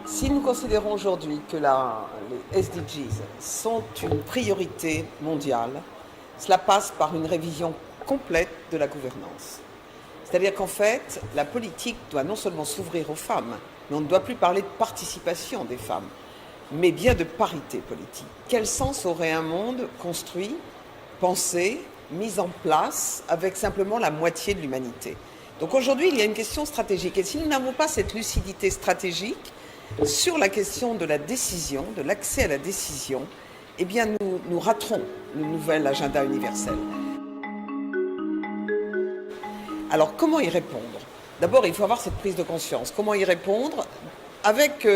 Si nous considérons aujourd'hui que les SDGs sont une priorité mondiale, cela passe par une révision complète de la gouvernance. C'est-à-dire qu'en fait, la politique doit non seulement s'ouvrir aux femmes, mais on ne doit plus parler de participation des femmes, mais bien de parité politique. Quel sens aurait un monde construit, pensé, mis en place avec simplement la moitié de l'humanité? Donc aujourd'hui, il y a une question stratégique. Et si nous n'avons pas cette lucidité stratégique sur la question de la décision, de l'accès à la décision, eh bien nous raterons le nouvel agenda universel. Alors comment y répondre? D'abord, il faut avoir cette prise de conscience. Comment y répondre? Avec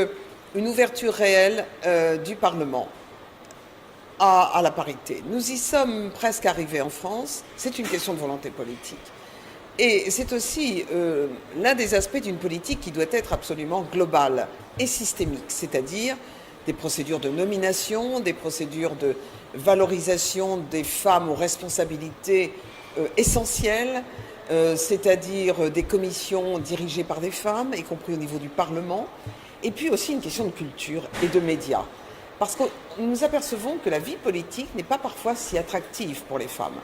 une ouverture réelle du Parlement à la parité. Nous y sommes presque arrivés en France. C'est une question de volonté politique. Et c'est aussi l'un des aspects d'une politique qui doit être absolument globale et systémique, c'est-à-dire des procédures de nomination, des procédures de valorisation des femmes aux responsabilités essentielles, c'est-à-dire des commissions dirigées par des femmes, y compris au niveau du Parlement, et puis aussi une question de culture et de médias. Parce que nous apercevons que la vie politique n'est pas parfois si attractive pour les femmes.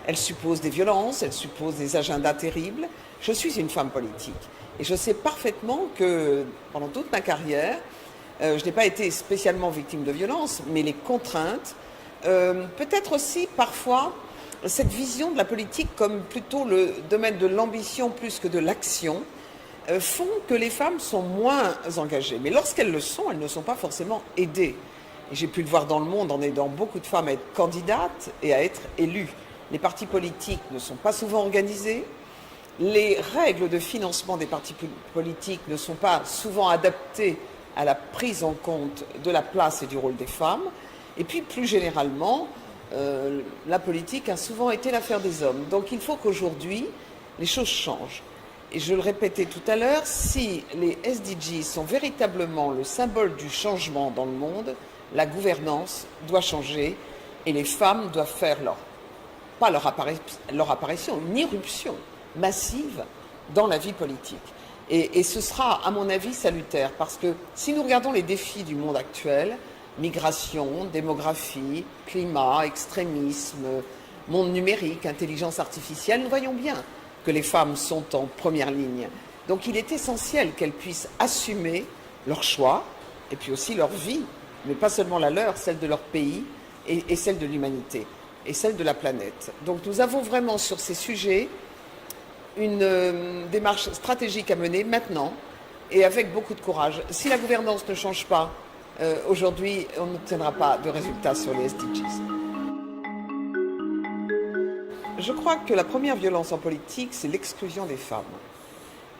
Elle suppose des violences, elle suppose des agendas terribles. Je suis une femme politique et je sais parfaitement que pendant toute ma carrière, je n'ai pas été spécialement victime de violences, mais les contraintes, peut-être aussi parfois cette vision de la politique comme plutôt le domaine de l'ambition plus que de l'action, font que les femmes sont moins engagées. Mais lorsqu'elles le sont, elles ne sont pas forcément aidées. Et j'ai pu le voir dans le monde en aidant beaucoup de femmes à être candidates et à être élues. Les partis politiques ne sont pas souvent organisés. Les règles de financement des partis politiques ne sont pas souvent adaptées à la prise en compte de la place et du rôle des femmes. Et puis, plus généralement, la politique a souvent été l'affaire des hommes. Donc, il faut qu'aujourd'hui, les choses changent. Et je le répétais tout à l'heure, si les SDGs sont véritablement le symbole du changement dans le monde, la gouvernance doit changer et les femmes doivent faire pas leur apparition, une irruption massive dans la vie politique. Et ce sera, à mon avis, salutaire, parce que si nous regardons les défis du monde actuel, migration, démographie, climat, extrémisme, monde numérique, intelligence artificielle, nous voyons bien que les femmes sont en première ligne. Donc il est essentiel qu'elles puissent assumer leurs choix, et puis aussi leur vie, mais pas seulement la leur, celle de leur pays et celle de l'humanité, et celle de la planète. Donc nous avons vraiment sur ces sujets une démarche stratégique à mener maintenant et avec beaucoup de courage. Si la gouvernance ne change pas aujourd'hui, on n'obtiendra pas de résultats sur les SDGs. Je crois que la première violence en politique, c'est l'exclusion des femmes.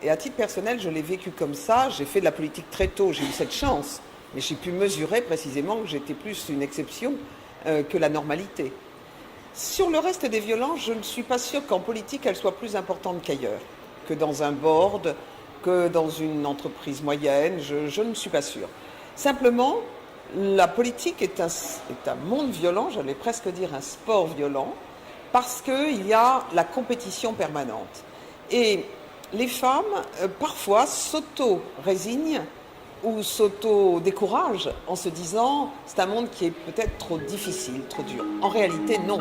Et à titre personnel, je l'ai vécu comme ça. J'ai fait de la politique très tôt, j'ai eu cette chance. Mais j'ai pu mesurer précisément que j'étais plus une exception que la normalité. Sur le reste des violences, je ne suis pas sûre qu'en politique, elles soient plus importantes qu'ailleurs, que dans un board, que dans une entreprise moyenne. Je ne suis pas sûre. Simplement, la politique est un monde violent, j'allais presque dire un sport violent, parce qu'il y a la compétition permanente. Et les femmes, parfois, s'auto-résignent ou s'auto-découragent en se disant « c'est un monde qui est peut-être trop difficile, trop dur ». En réalité, non.